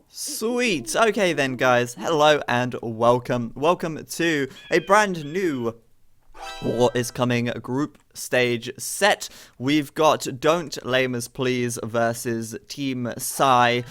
Sweet. Okay then, guys. Hello and welcome. Welcome to a brand new War is Coming group stage set. We've got Don't Lame Us Please versus Team Psy.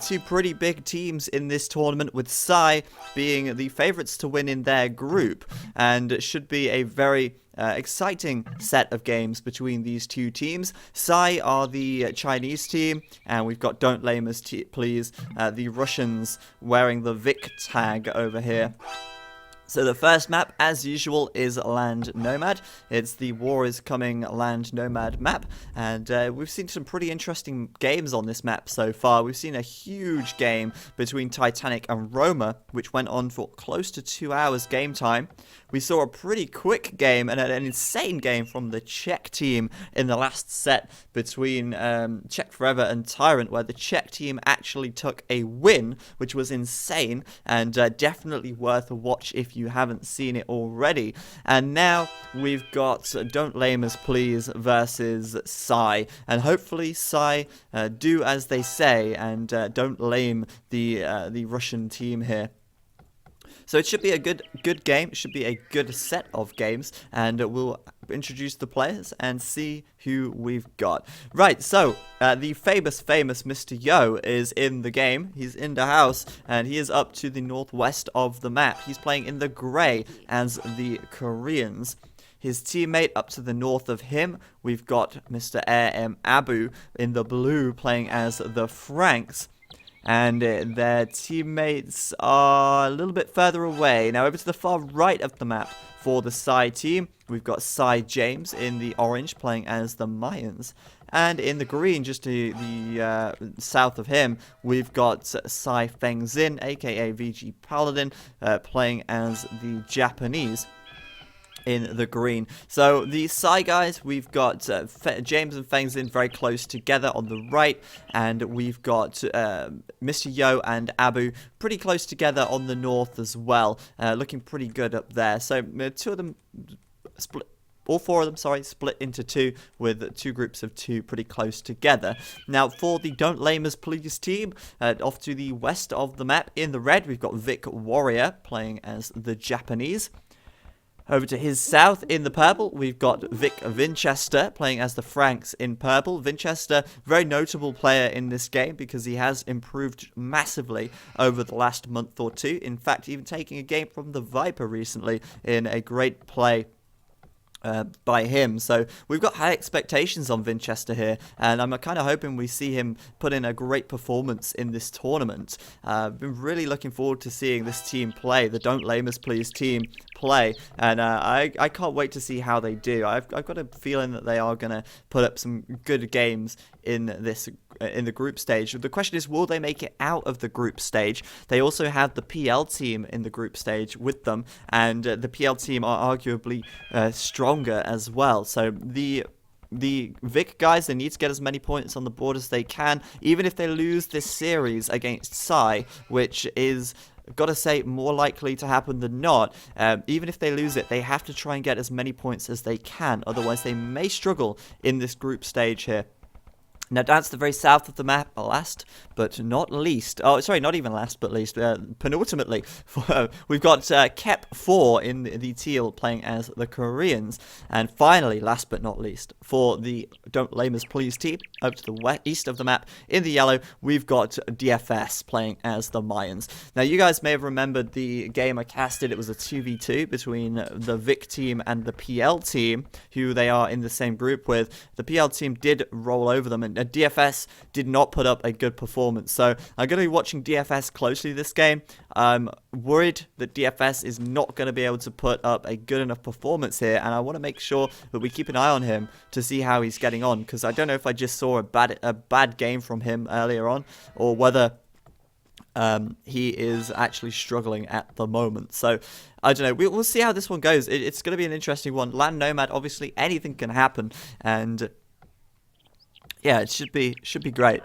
Two pretty big teams in this tournament, with Psy being the favourites to win in their group, and it should be a very exciting set of games between these two teams. Psy are the Chinese team, and we've got Don't Lame Us Please, the Russians, wearing the Vic tag over here. So the first map, as usual, is Land Nomad. It's the War is Coming Land Nomad map, and we've seen some pretty interesting games on this map so far. We've seen a huge game between Titanic and Roma, which went on for close to 2 hours game time. We saw a pretty quick game and an insane game from the Czech team in the last set between Czech Forever and Tyrant, where the Czech team actually took a win, which was insane, and definitely worth a watch if you haven't seen it already. And now we've got Don't Lame Us Please versus Psy, and hopefully Psy do as they say and don't lame the Russian team here. So it should be a good game. It should be a good set of games, and we'll introduce the players and see who we've got. Right, so the famous Mr. Yo is in the game. He's in the house, and he is up to the northwest of the map. He's playing in the grey as the Koreans. His teammate up to the north of him, we've got Mr. Abu in the blue, playing as the Franks. And their teammates are a little bit further away. Now over to the far right of the map for the Psy team, we've got Psy James in the orange, playing as the Mayans. And in the green, just to the south of him, we've got Psy Fengzin, aka VG Paladin, playing as the Japanese in the green. So the Psy guys, we've got James and Fengzin very close together on the right, and we've got Mr. Yo and Abu pretty close together on the north as well, looking pretty good up there. So two of them split. All four of them, sorry, split into two, with two groups of two pretty close together. Now, for the Don't Lame Us Please team, off to the west of the map, in the red, we've got Vic Warrior playing as the Japanese. Over to his south, in the purple, we've got Vic Winchester playing as the Franks in purple. Winchester, very notable player in this game because he has improved massively over the last month or two. In fact, even taking a game from the Viper recently in a great play by him. So we've got high expectations on Winchester here, and I'm kind of hoping we see him put in a great performance in this tournament. I've been really looking forward to seeing this team play, the Don't Lame Us Please team play, and I can't wait to see how they do. I've got a feeling that they are going to put up some good games in the group stage. The question is, will they make it out of the group stage? They also have the PL team in the group stage with them, and the PL team are arguably stronger as well. So the Vic guys, they need to get as many points on the board as they can, even if they lose this series against Psy, which is, gotta say, more likely to happen than not. Even if they lose it, they have to try and get as many points as they can, otherwise they may struggle in this group stage here. Now, down to the very south of the map, last but not least, oh, sorry, not even last but least, penultimately, we've got Kep4 in the teal playing as the Koreans. And finally, last but not least, for the Don't Lame Us Please team, over to the east of the map, in the yellow, we've got DFS playing as the Mayans. Now, you guys may have remembered the game I casted. It was a 2v2 between the Vic team and the PL team, who they are in the same group with. The PL team did roll over them, and DFS did not put up a good performance. So I'm going to be watching DFS closely this game. I'm worried that DFS is not going to be able to put up a good enough performance here, and I want to make sure that we keep an eye on him to see how he's getting on, because I don't know if I just saw a bad game from him earlier on, or whether he is actually struggling at the moment. So I don't know. We'll see how this one goes. It's going to be an interesting one. Land Nomad, obviously anything can happen, and yeah, it should be great.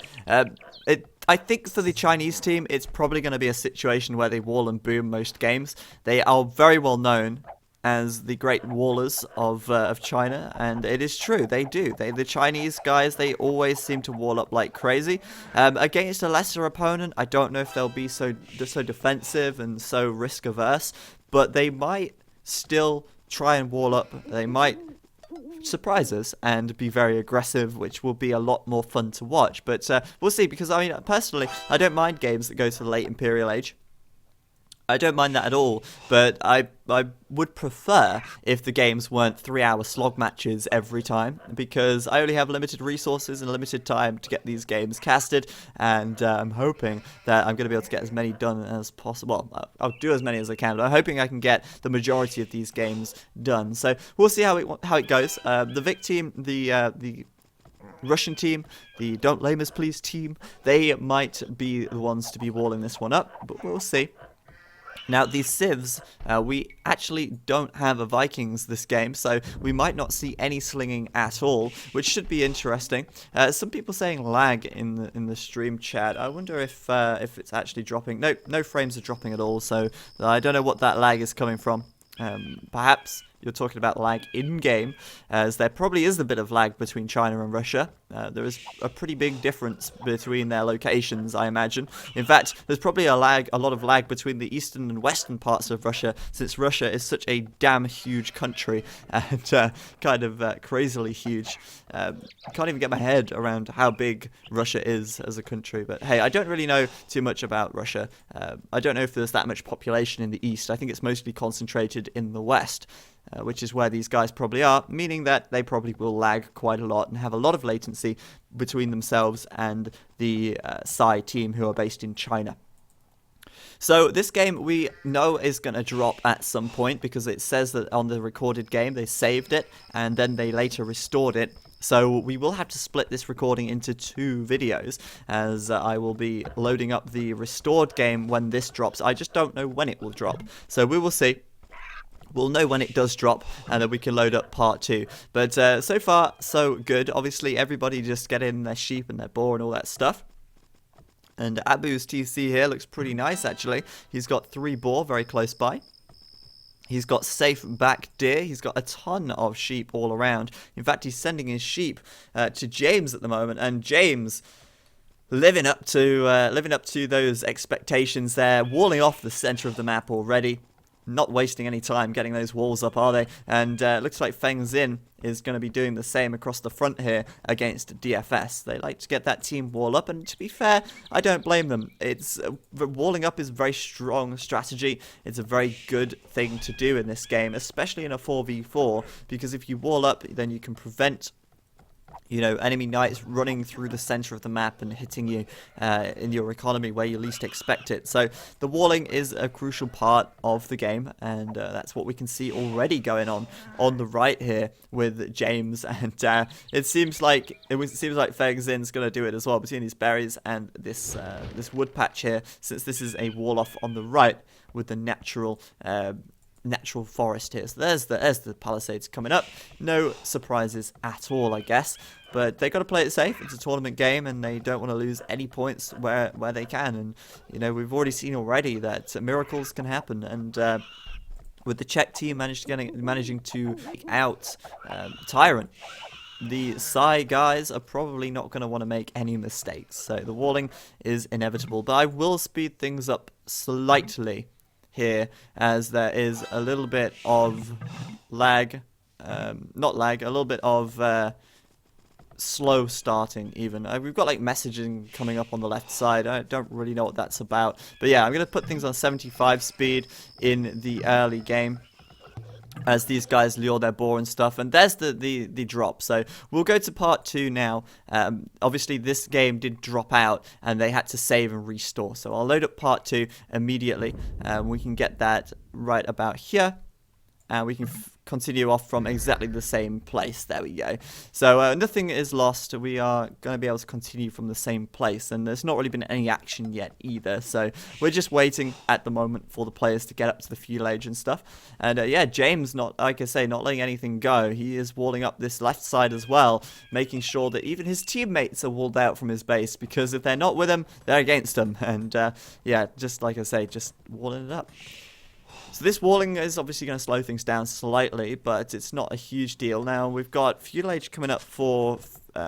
I think for the Chinese team, it's probably going to be a situation where they wall and boom most games. They are very well known as the great wallers of China, and it is true, they do. The Chinese guys, they always seem to wall up like crazy. Against a lesser opponent, I don't know if they'll be so defensive and so risk averse, but they might still try and wall up. They might surprise us and be very aggressive, which will be a lot more fun to watch. But we'll see, because I mean, personally, I don't mind games that go to the late Imperial Age. I don't mind that at all, but I would prefer if the games weren't 3-hour slog matches every time, because I only have limited resources and limited time to get these games casted, and I'm hoping that I'm going to be able to get as many done as possible. Well, I'll do as many as I can, but I'm hoping I can get the majority of these games done. So we'll see how it goes. The Vic team, the Russian team, the Don't Blame Us Please team, they might be the ones to be walling this one up, but we'll see. Now, these Civs, we actually don't have a Vikings this game, so we might not see any slinging at all, which should be interesting. Some people saying lag in the stream chat. I wonder if it's actually dropping. No frames are dropping at all, so I don't know what that lag is coming from. Perhaps you're talking about lag in-game, as there probably is a bit of lag between China and Russia. There is a pretty big difference between their locations, I imagine. In fact, there's probably a lot of lag between the eastern and western parts of Russia, since Russia is such a damn huge country, and kind of crazily huge. I can't even get my head around how big Russia is as a country, but hey, I don't really know too much about Russia. I don't know if there's that much population in the east. I think it's mostly concentrated in the west. Which is where these guys probably are, meaning that they probably will lag quite a lot and have a lot of latency between themselves and the Psy team, who are based in China. So this game we know is going to drop at some point, because it says that on the recorded game they saved it and then they later restored it. So we will have to split this recording into 2 videos, as I will be loading up the restored game when this drops. I just don't know when it will drop, so we will see. We'll know when it does drop, and then we can load up part 2. But so far, so good. Obviously, everybody just get in their sheep and their boar and all that stuff. And Abu's TC here looks pretty nice, actually. He's got 3 boar very close by. He's got safe back deer. He's got a ton of sheep all around. In fact, he's sending his sheep to James at the moment, and James living up to those expectations there, walling off the center of the map already. Not wasting any time getting those walls up, are they? And looks like Feng Xin is going to be doing the same across the front here against DFS. They like to get that team wall up, and to be fair, I don't blame them. It's walling up is a very strong strategy. It's a very good thing to do in this game, especially in a 4v4, because if you wall up, then you can prevent, you know, enemy knights running through the center of the map and hitting you in your economy where you least expect it. So the walling is a crucial part of the game, and that's what we can see already going on the right here with James. And it seems like Feng Xin's going to do it as well, between these berries and this wood patch here, since this is a wall off on the right with the natural forest here. So there's the palisades coming up. No surprises at all, I guess. But they got to play it safe. It's a tournament game, and they don't want to lose any points where they can. And you know, we've already seen already that miracles can happen. And with the Czech team managing to take out Tyrant, the Psy guys are probably not going to want to make any mistakes. So the walling is inevitable. But I will speed things up slightly here, as there is a little bit of lag, a little bit of slow starting even. We've got like messaging coming up on the left side. I don't really know what that's about, but yeah, I'm going to put things on 75 speed in the early game as these guys lure their boar and stuff. And there's the drop. So we'll go to part 2 now. Obviously this game did drop out and they had to save and restore, so I'll load up part 2 immediately. We can get that right about here, and we can continue off from exactly the same place. There we go. So nothing is lost. We are going to be able to continue from the same place, and there's not really been any action yet either. So we're just waiting at the moment for the players to get up to the fuel age and stuff. And yeah, James, not letting anything go. He is walling up this left side as well, making sure that even his teammates are walled out from his base, because if they're not with him, they're against him. And yeah, just like I say, just walling it up. So this walling is obviously going to slow things down slightly, but it's not a huge deal. Now, we've got Feudal Age coming up for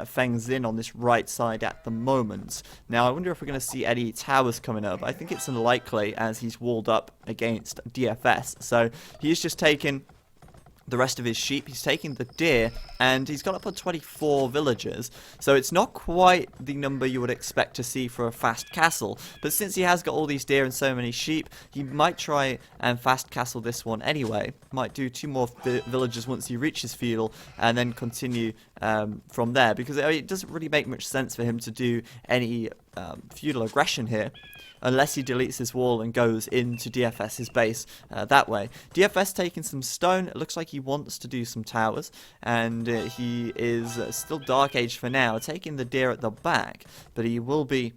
Feng Xin on this right side at the moment. Now, I wonder if we're going to see any towers coming up. I think it's unlikely as he's walled up against DFS. So he's just taking the rest of his sheep, he's taking the deer, and he's got up on 24 villagers. So it's not quite the number you would expect to see for a fast castle, but since he has got all these deer and so many sheep, he might try and fast castle this one anyway. Might do 2 more villagers once he reaches feudal, and then continue from there, because it doesn't really make much sense for him to do any feudal aggression here, unless he deletes his wall and goes into DFS's base that way. DFS taking some stone. It looks like he wants to do some towers, and he is still Dark Age for now, taking the deer at the back, but he will be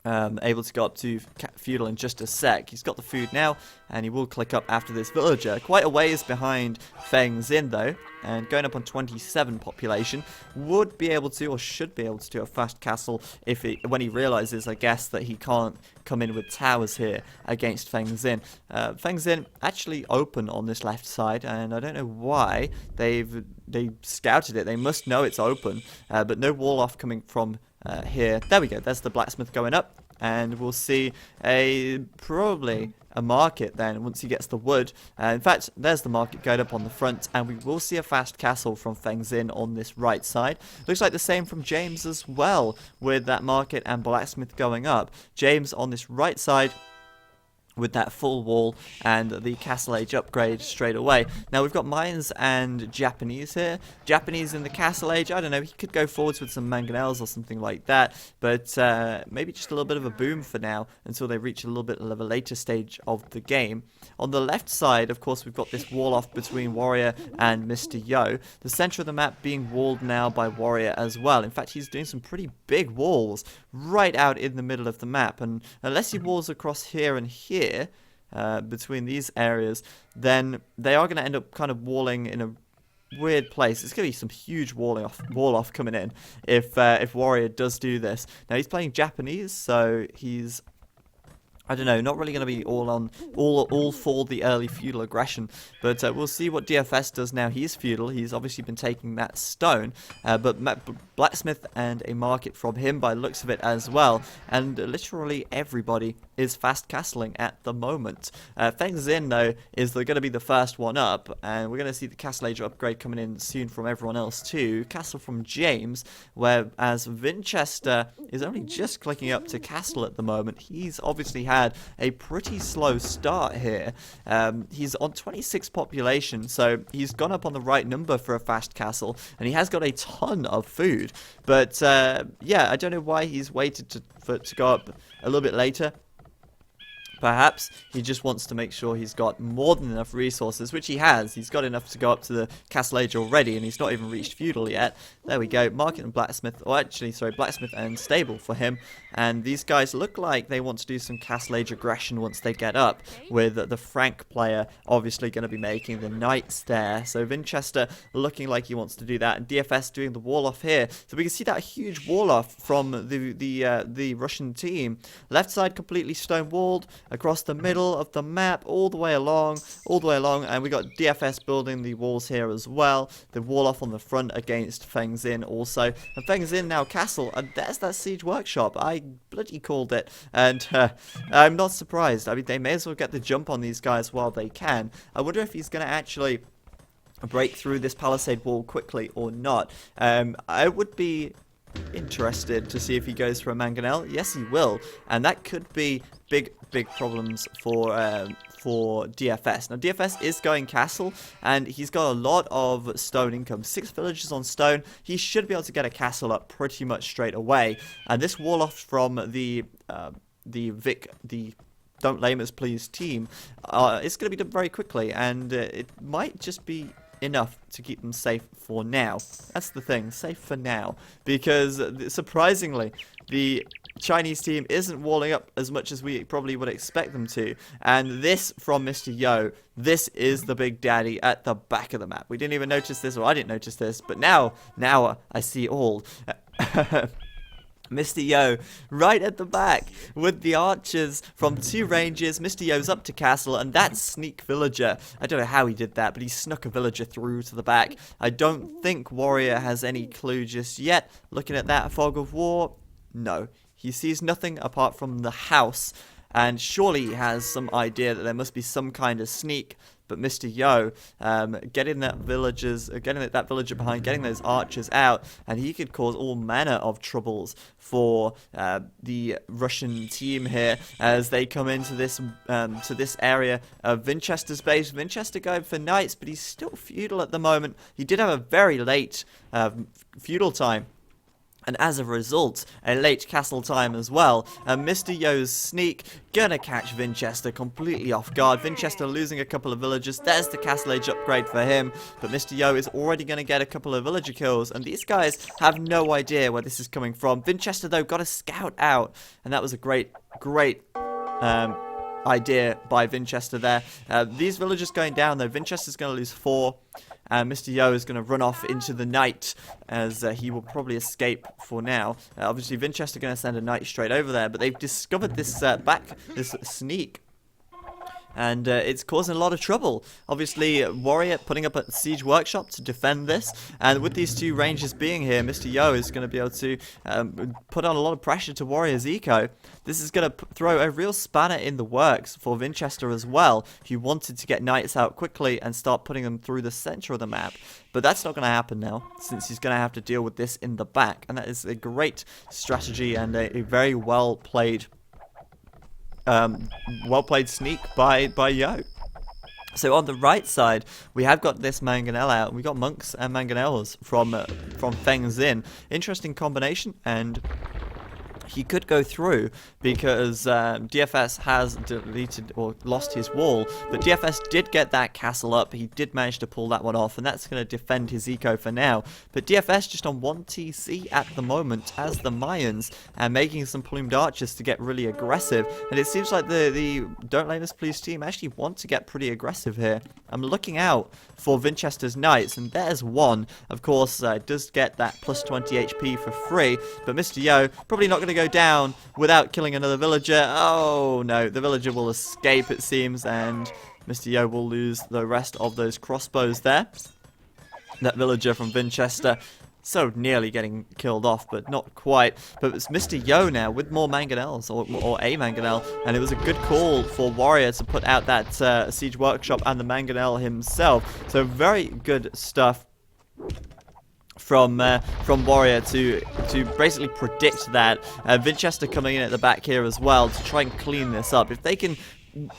able to go up to feudal in just a sec. He's got the food now, and he will click up after this villager. Quite a ways behind Feng Xin though, and going up on 27 population. Would be able to, or should be able to, do a fast castle if when he realizes, I guess, that he can't come in with towers here against Feng Xin. Feng Xin actually open on this left side, and I don't know why they scouted it. They must know it's open, but no wall off coming from here. There we go. There's the blacksmith going up, and we'll see probably a market then once he gets the wood. In fact, there's the market going up on the front, and we will see a fast castle from Feng Xin on this right side. Looks like the same from James as well, with that market and blacksmith going up. James on this right side with that full wall and the Castle Age upgrade straight away. Now we've got Mayans and Japanese here. Japanese in the Castle Age, I don't know, he could go forwards with some mangonels or something like that, but maybe just a little bit of a boom for now until they reach a little bit of a later stage of the game. On the left side, of course, we've got this wall off between Warrior and Mr. Yo. The center of the map being walled now by Warrior as well. In fact, he's doing some pretty big walls right out in the middle of the map, and unless he walls across here and here, between these areas, then they are going to end up kind of walling in a weird place. It's going to be some huge wall off coming in if Warrior does do this. Now he's playing Japanese, so he's, I don't know, not really going to be all for the early feudal aggression, but we'll see what DFS does now. He's feudal. He's obviously been taking that stone, but blacksmith and a market from him by the looks of it as well, and literally everybody is fast castling at the moment. Feng Xin though is going to be the first one up, and we're going to see the Castle Age upgrade coming in soon from everyone else too. Castle from James, whereas Winchester is only just clicking up to castle at the moment. He's obviously had a pretty slow start here. He's on 26 population, so he's gone up on the right number for a fast castle, and he has got a ton of food, but yeah, I don't know why he's waited to go up a little bit later. Perhaps he just wants to make sure he's got more than enough resources, which he has. He's got enough to go up to the Castle Age already, and he's not even reached feudal yet. There we go. Market and blacksmith, or actually, sorry, blacksmith and stable for him. And these guys look like they want to do some Castle Age aggression once they get up, with the Frank player obviously going to be making the knights there. So Winchester looking like he wants to do that, and DFS doing the wall off here. So we can see that huge wall off from the Russian team. Left side completely stone walled, across the middle of the map, all the way along, and we got DFS building the walls here as well. The wall off on the front against Feng Xin also, and Feng Xin now castle, and there's that siege workshop. I bloody called it, and I'm not surprised. I mean, they may as well get the jump on these guys while they can. I wonder if he's going to actually break through this palisade wall quickly or not. I would be interested to see if he goes for a mangonel. Yes, he will, and that could be big problems for DFS. Now DFS is going castle, and he's got a lot of stone income. 6 villages on stone. He should be able to get a castle up pretty much straight away. And this wall off from the Don't Lame Us Please team is going to be done very quickly, and it might just be enough to keep them safe for now. That's the thing, safe for now, because surprisingly the Chinese team isn't walling up as much as we probably would expect them to, and this from Mr. Yo, this is the big daddy at the back of the map. We didn't even notice this, or I didn't notice this, but now I see all. Mr. Yo right at the back with the archers from 2 ranges. Mr. Yo's up to castle, and that sneak villager, I don't know how he did that, but he snuck a villager through to the back. I don't think Warrior has any clue just yet. Looking at that fog of war, no. He sees nothing apart from the house, and surely he has some idea that there must be some kind of sneak. But Mr. Yo, getting that villager behind, getting those archers out, and he could cause all manner of troubles for the Russian team here as they come into this to this area of Winchester's base. Winchester going for knights, but he's still feudal at the moment. He did have a very late feudal time, and as a result, a late castle time as well. And Mr. Yo's sneak gonna catch Winchester completely off guard. Winchester losing a couple of villagers. There's the castle age upgrade for him. But Mr. Yo is already gonna get a couple of villager kills. And these guys have no idea where this is coming from. Winchester, though, got a scout out. And that was a great idea by Winchester there. These villagers going down, though. Winchester's gonna lose 4. And Mr. Yo is going to run off into the night as he will probably escape for now. Obviously, Winchester going to send a knight straight over there, but they've discovered this this sneak. And it's causing a lot of trouble. Obviously, Warrior putting up a siege workshop to defend this. And with these 2 ranges being here, Mr. Yo is going to be able to put on a lot of pressure to Warrior's eco. This is going to throw a real spanner in the works for Winchester as well, who wanted to get knights out quickly and start putting them through the center of the map. But that's not going to happen now, since he's going to have to deal with this in the back. And that is a great strategy and a very well played sneak by Yo. So on the right side, we have got this Mangonel out. We got monks and Mangonels from Feng's Inn. Interesting combination, and he could go through because DFS has deleted or lost his wall, but DFS did get that castle up. He did manage to pull that one off, and that's going to defend his eco for now. But DFS just on 1 TC at the moment as the Mayans, and making some plumed archers to get really aggressive. And it seems like the Don't Lane Us Please team actually want to get pretty aggressive here. I'm looking out for Winchester's knights, and there's one. Of course, does get that plus 20 HP for free, but Mr. Yo probably not going to go down without killing another villager. Oh no, the villager will escape, it seems, and Mr. Yo will lose the rest of those crossbows there. That villager from Winchester so nearly getting killed off, but not quite. But it's Mr. Yo now with more Mangonels, or a Mangonel, and it was a good call for Warrior to put out that siege workshop and the Mangonel himself. So very good stuff from Warrior to basically predict that. Winchester coming in at the back here as well to try and clean this up. If they can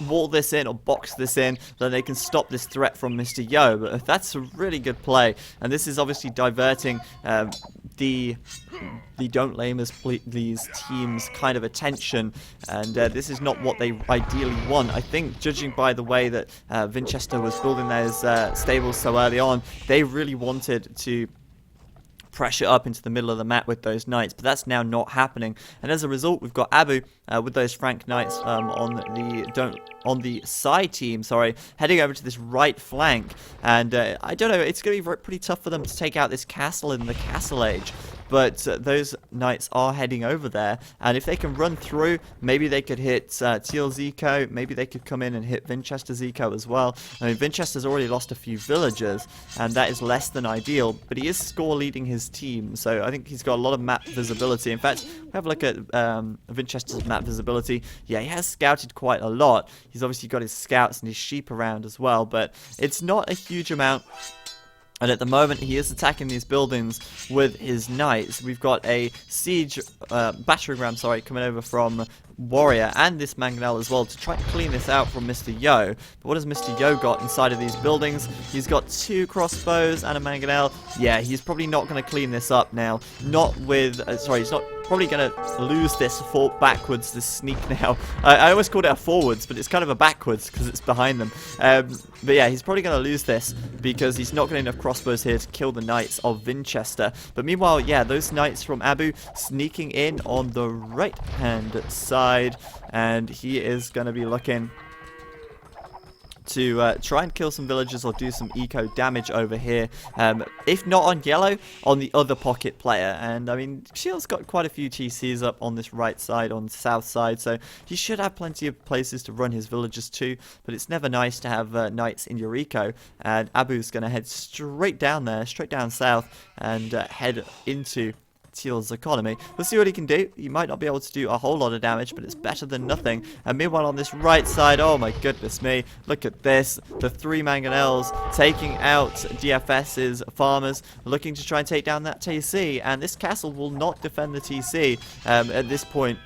wall this in or box this in, then they can stop this threat from Mr. Yo. But that's a really good play, and this is obviously diverting the Don't Lame Us Please team's kind of attention, and this is not what they ideally want. I think, judging by the way that Winchester was building those stables so early on, they really wanted to pressure up into the middle of the map with those knights, but that's now not happening. And as a result, we've got Abu with those Frank knights on the side team, heading over to this right flank. And I don't know, it's going to be pretty tough for them to take out this castle in the Castle Age. But those knights are heading over there, and if they can run through, maybe they could hit Teal's eco, maybe they could come in and hit Winchester's eco as well. I mean, Winchester's already lost a few villagers, and that is less than ideal, but he is score leading his team, so I think he's got a lot of map visibility. In fact, we have a look at Winchester's map visibility. Yeah, he has scouted quite a lot. He's obviously got his scouts and his sheep around as well, but it's not a huge amount. And at the moment, he is attacking these buildings with his knights. We've got a siege, battering ram, coming over from Warrior and this Mangonel as well to try and clean this out from Mr. Yo. But what has Mr. Yo got inside of these buildings? He's got 2 crossbows and a Mangonel. Yeah, he's probably not going to clean this up now. Not with, he's not probably going to lose this backwards, this sneak now. I always called it a forwards, but it's kind of a backwards because it's behind them. But yeah, he's probably going to lose this because he's not got enough crossbows here to kill the knights of Winchester. But meanwhile, yeah, those knights from Abu sneaking in on the right-hand side, and he is going to be looking to try and kill some villagers or do some eco damage over here. If not on yellow, on the other pocket player. And I mean, Shield's got quite a few TCs up on this right side, on the south side, so he should have plenty of places to run his villagers to. But it's never nice to have knights in your eco. And Abu's going to head straight down there, straight down south, and head into Teal's economy. We'll see what he can do. He might not be able to do a whole lot of damage, but it's better than nothing. And meanwhile, on this right side, oh my goodness me, look at this. The 3 mangonels taking out DFS's farmers, looking to try and take down that TC. And this castle will not defend the TC at this point,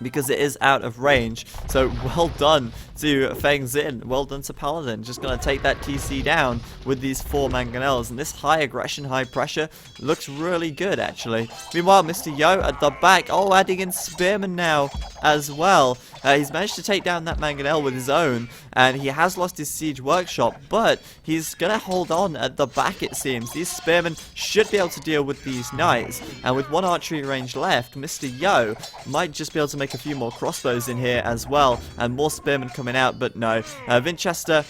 because it is out of range. So well done to Feng Xin, well done to Paladin, just going to take that TC down with these 4 mangonels, and this high aggression, high pressure looks really good actually. Meanwhile, Mr. Yo at the back, oh, adding in Spearman now as well. He's managed to take down that mangonel with his own, and he has lost his siege workshop, but he's going to hold on at the back, it seems. These spearmen should be able to deal with these knights, and with 1 archery range left, Mr. Yo might just be able to make a few more crossbows in here as well, and more spearmen coming out, but no. Winchester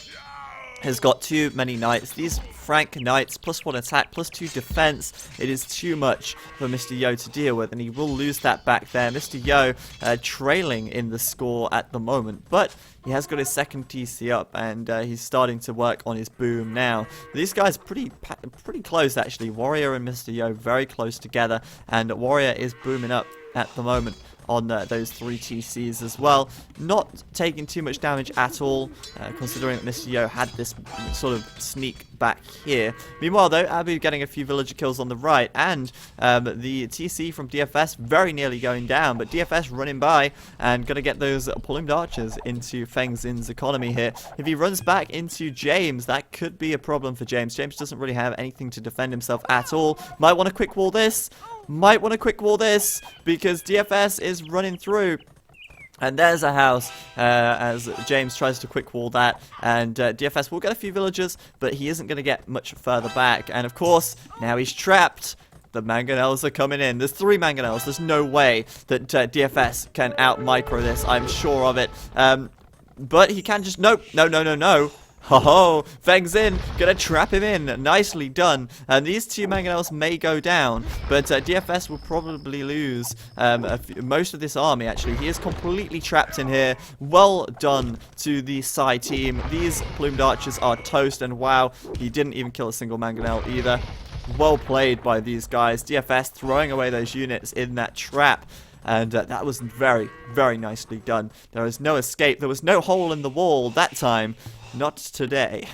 has got too many knights. These Frank knights, +1 attack, +2 defense. It is too much for Mr. Yo to deal with, and he will lose that back there. Mr. Yo trailing in the score at the moment, but he has got his second TC up, and he's starting to work on his boom now. These guys pretty close actually. Warrior and Mr. Yo very close together, and Warrior is booming up at the moment on those 3 TCs as well. Not taking too much damage at all, considering that Mr. Yo had this sort of sneak back here. Meanwhile though, Abu getting a few villager kills on the right, and the TC from DFS very nearly going down, but DFS running by and going to get those plumed archers into Feng Xin's economy here. If he runs back into James, that could be a problem for James. James doesn't really have anything to defend himself at all. Might want to quick wall this. Might want to quick wall this, because DFS is running through. And there's a house as James tries to quick wall that, and DFS will get a few villagers, but he isn't going to get much further back. And of course, now he's trapped. The mangonels are coming in. There's 3 mangonels. There's no way that DFS can out micro this. I'm sure of it. But he can just no. Ho-ho! Feng Xin gonna trap him in. Nicely done. And these 2 mangonels may go down, but DFS will probably lose most of this army, actually. He is completely trapped in here. Well done to the Psy team. These plumed archers are toast, and wow, he didn't even kill a single mangonel either. Well played by these guys. DFS throwing away those units in that trap. And that was very, very nicely done. There was no escape. There was no hole in the wall that time. Not today.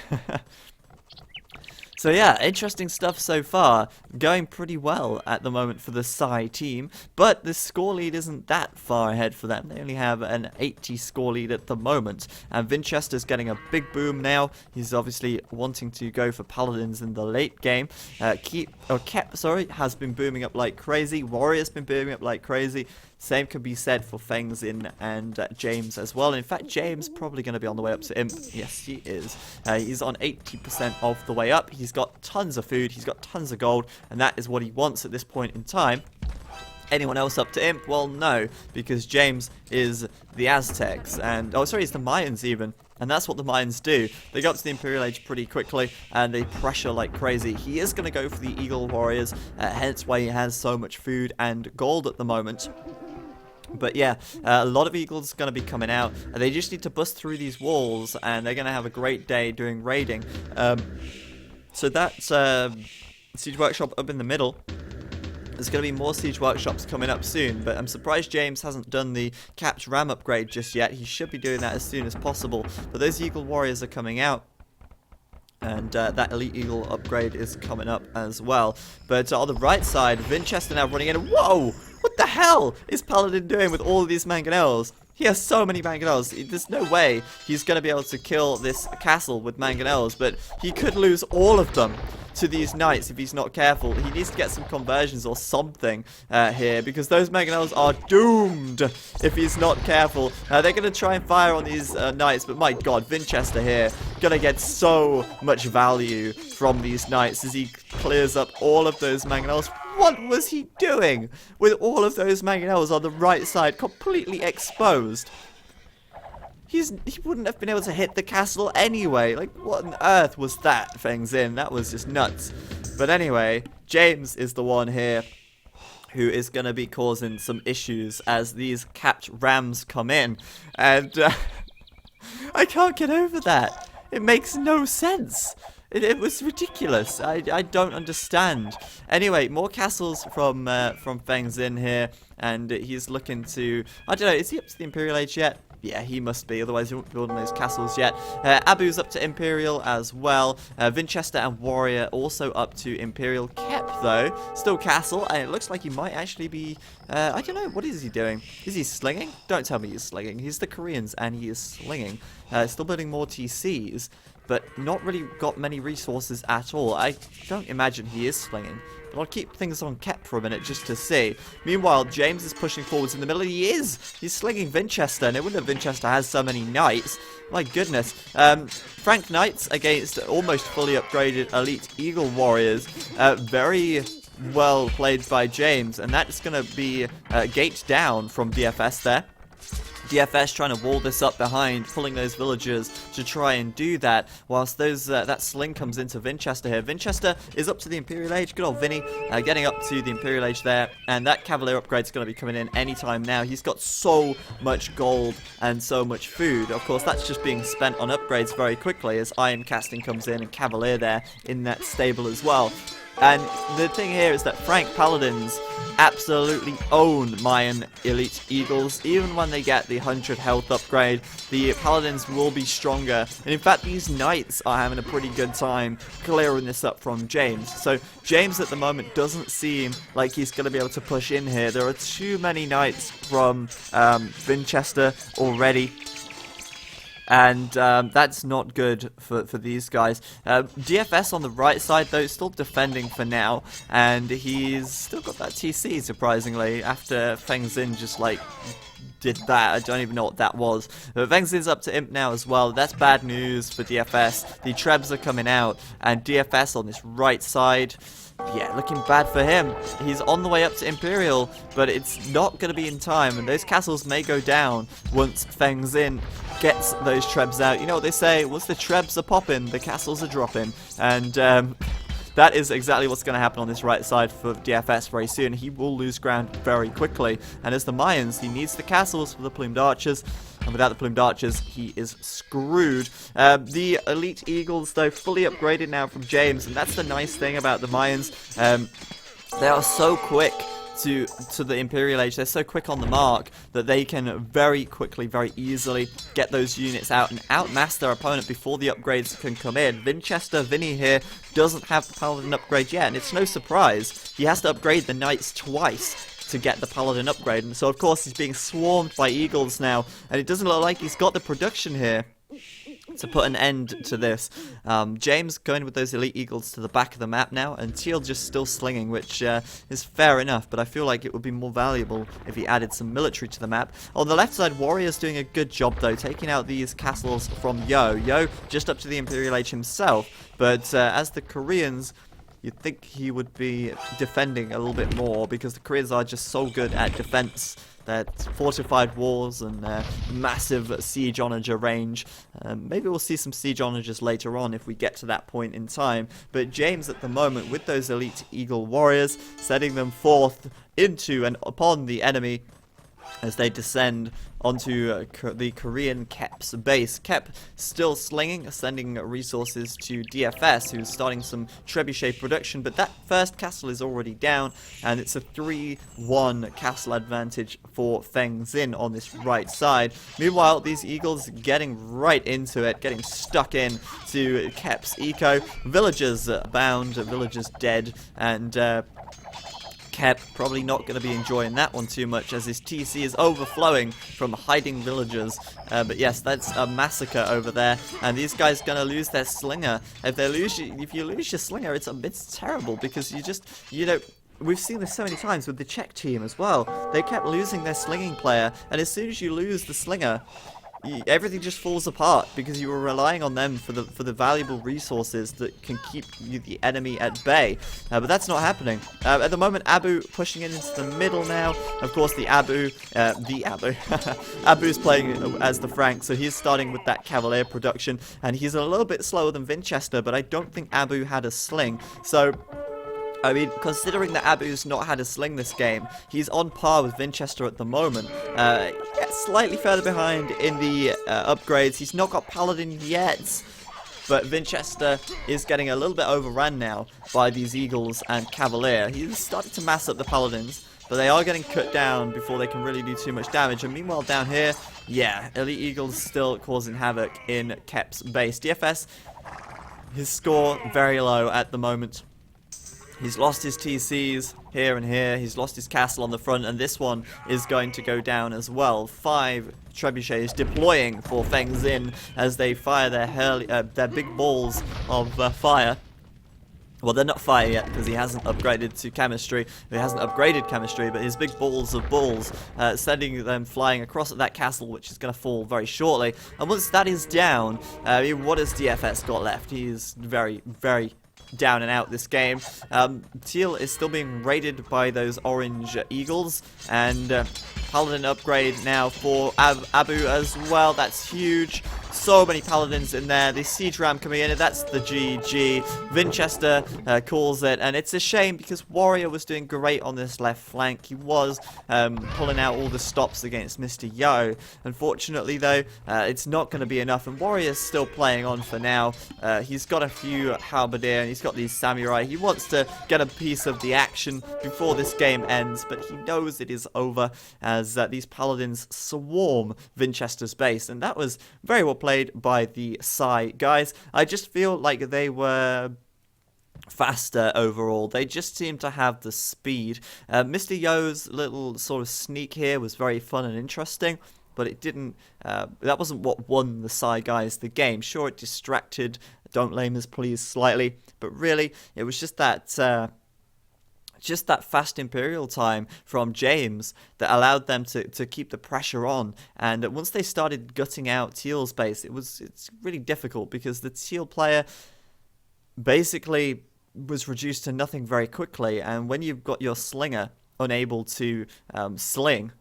So yeah, interesting stuff so far. Going pretty well at the moment for the Psy team, but the score lead isn't that far ahead for them. They only have an 80 score lead at the moment, and Winchester's getting a big boom now. He's obviously wanting to go for Paladins in the late game. Kep has been booming up like crazy. Warrior's been booming up like crazy. Same can be said for Feng Xin and James as well. In fact, James probably going to be on the way up to Imp. Yes, he is. He's on 80% of the way up. He's got tons of food. He's got tons of gold. And that is what he wants at this point in time. Anyone else up to Imp? Well, no, because James is the Aztecs. And, oh, sorry, it's the Mayans even. And that's what the Mayans do. They go up to the Imperial Age pretty quickly, and they pressure like crazy. He is going to go for the Eagle Warriors, hence why he has so much food and gold at the moment. But yeah, a lot of eagles going to be coming out, and they just need to bust through these walls, and they're going to have a great day doing raiding. So that's Siege Workshop up in the middle. There's going to be more Siege Workshops coming up soon, but I'm surprised James hasn't done the Capped Ram upgrade just yet. He should be doing that as soon as possible. But those Eagle Warriors are coming out, and that Elite Eagle upgrade is coming up as well. But on the right side, Winchester now running in. Whoa! What the hell is Paladin doing with all of these mangonels? He has so many mangonels. There's no way he's going to be able to kill this castle with mangonels, but he could lose all of them to these knights if he's not careful. He needs to get some conversions or something here, because those mangonels are doomed if he's not careful. They're going to try and fire on these knights, but my god, Winchester here going to get so much value from these knights as he clears up all of those mangonels. What was he doing with all of those mangonels on the right side completely exposed? he wouldn't have been able to hit the castle anyway. Like, what on earth was that, Feng's in? That was just nuts. But anyway, James is the one here who is going to be causing some issues as these capped rams come in. And I can't get over that. It makes no sense. It was ridiculous. I don't understand. Anyway, more castles from Feng's in here, and he's looking to... I don't know, is he up to the Imperial Age yet? Yeah, he must be, otherwise he won't be building those castles yet. Abu's up to Imperial as well. Winchester and Warrior also up to Imperial. Kep, though, still castle, and it looks like he might actually be... I don't know, what is he doing? Is he slinging? Don't tell me he's slinging. He's the Koreans, and he is slinging. Still building more TCs, but not really got many resources at all. I don't imagine he is slinging. But I'll keep things on Kep for a minute just to see. Meanwhile, James is pushing forwards in the middle. He is! He's slinging Winchester, and it wouldn't have Winchester has so many knights. My goodness. Frank Knights against almost fully upgraded Elite Eagle Warriors. Very well played by James, and that's going to be gate down from DFS there. DFS trying to wall this up behind, pulling those villagers to try and do that, whilst those that sling comes into Winchester here. Winchester is up to the Imperial Age. Good old Vinny getting up to the Imperial Age there, and that Cavalier upgrade is going to be coming in anytime now. He's got so much gold and so much food. Of course, that's just being spent on upgrades very quickly as Iron Casting comes in and Cavalier there in that stable as well. And the thing here is that Frank Paladins absolutely own Mayan Elite Eagles. Even when they get the 100 health upgrade, the Paladins will be stronger. And in fact, these Knights are having a pretty good time clearing this up from James. So James at the moment doesn't seem like he's going to be able to push in here. There are too many Knights from Winchester already. And that's not good for these guys. DFS on the right side, though, is still defending for now. And he's still got that TC, surprisingly, after Feng Xin just, like, did that. I don't even know what that was. But Feng Xin's up to Imp now as well. That's bad news for DFS. The Trebs are coming out. And DFS on this right side... yeah, looking bad for him. He's on the way up to Imperial, but it's not going to be in time, and those castles may go down once Feng Xin gets those Trebs out. You know what they say, once the Trebs are popping, the castles are dropping, and that is exactly what's going to happen on this right side for DFS very soon. He will lose ground very quickly, and as the Mayans, he needs the castles for the Plumed Archers. And without the Plumed Archers, he is screwed. The Elite Eagles, though, fully upgraded now from James. And that's the nice thing about the Mayans. They are so quick to the Imperial Age. They're so quick on the mark that they can very quickly, very easily get those units out and outmass their opponent before the upgrades can come in. Winchester, Vinny here, doesn't have the Paladin upgrade yet. And it's no surprise. He has to upgrade the Knights twice to get the Paladin upgrade, and so of course he's being swarmed by Eagles now, and it doesn't look like he's got the production here to put an end to this. James going with those Elite Eagles to the back of the map now, and Teal just still slinging, which is fair enough, but I feel like it would be more valuable if he added some military to the map. On the left side, Warrior's doing a good job, though, taking out these castles from Yo. Yo just up to the Imperial Age himself, but as the Koreans... you'd think he would be defending a little bit more, because the Koreans are just so good at defense. They're fortified walls and massive siege onager range. Maybe we'll see some siege onagers later on if we get to that point in time. But James at the moment with those Elite Eagle Warriors, setting them forth into and upon the enemy as they descend onto the Korean Kep's base. Kep still slinging, sending resources to DFS, who's starting some trebuchet production, but that first castle is already down, and it's a 3-1 castle advantage for Feng Xin on this right side. Meanwhile, these Eagles getting right into it, getting stuck in to Kep's eco. Villagers bound, villagers dead, and Kep probably not going to be enjoying that one too much, as his TC is overflowing from hiding villagers. But yes, that's a massacre over there, and these guys going to lose their slinger. If you lose your slinger, it's terrible, because you know, we've seen this so many times with the Czech team as well. They kept losing their slinging player, and as soon as you lose the slinger, everything just falls apart because you were relying on them for the valuable resources that can keep the enemy at bay. But that's not happening. At the moment, Abu pushing in into the middle now. Of course, Abu's playing as the Frank, so he's starting with that Cavalier production, and he's a little bit slower than Winchester, but I don't think Abu had a sling. So I mean, considering that Abu's not had a sling this game, he's on par with Winchester at the moment. Slightly further behind in the upgrades. He's not got Paladin yet, but Winchester is getting a little bit overrun now by these Eagles and Cavalier. He's started to mass up the Paladins, but they are getting cut down before they can really do too much damage. And meanwhile down here, yeah, Elite Eagles still causing havoc in Kep's base. DFS, his score very low at the moment. He's lost his TCs here and here. He's lost his castle on the front, and this one is going to go down as well. 5 trebuchets deploying for Feng Xin as they fire their big balls of fire. Well, they're not fire yet because he hasn't upgraded to chemistry. He hasn't upgraded chemistry, but his big balls of balls, sending them flying across at that castle, which is going to fall very shortly. And once that is down, what has DFS got left? He is very, very down and out this game. Teal is still being raided by those orange Eagles, and Paladin upgrade now for Abu as well. That's huge. So many Paladins in there. The Siege Ram coming in, and that's the GG. Winchester calls it, and it's a shame because Warrior was doing great on this left flank. He was pulling out all the stops against Mr. Yo. Unfortunately, though, it's not going to be enough, and Warrior's still playing on for now. He's got a few Halberdier, and he's got these Samurai. He wants to get a piece of the action before this game ends, but he knows it is over as these Paladins swarm Winchester's base, and that was very well played by the Psy guys. I just feel like they were faster overall. They just seem to have the speed. Mr. Yo's little sort of sneak here was very fun and interesting, but it didn't, that wasn't what won the Psy guys the game. Sure, it distracted Don't Lame Us Please slightly, but really, it was just that fast Imperial time from James that allowed them to keep the pressure on. And once they started gutting out Teal's base, it's really difficult because the Teal player basically was reduced to nothing very quickly. And when you've got your slinger unable to sling,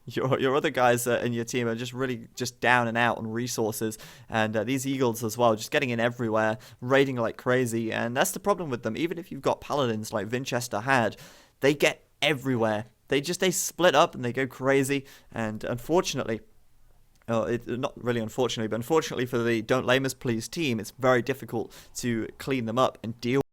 your other guys in your team are just really just down and out on resources, and these Eagles as well, just getting in everywhere, raiding like crazy, and that's the problem with them. Even if you've got Paladins like Winchester had, they get everywhere. They split up and they go crazy, and unfortunately, not really unfortunately, but unfortunately for the Don't Lame Us Please team, it's very difficult to clean them up and deal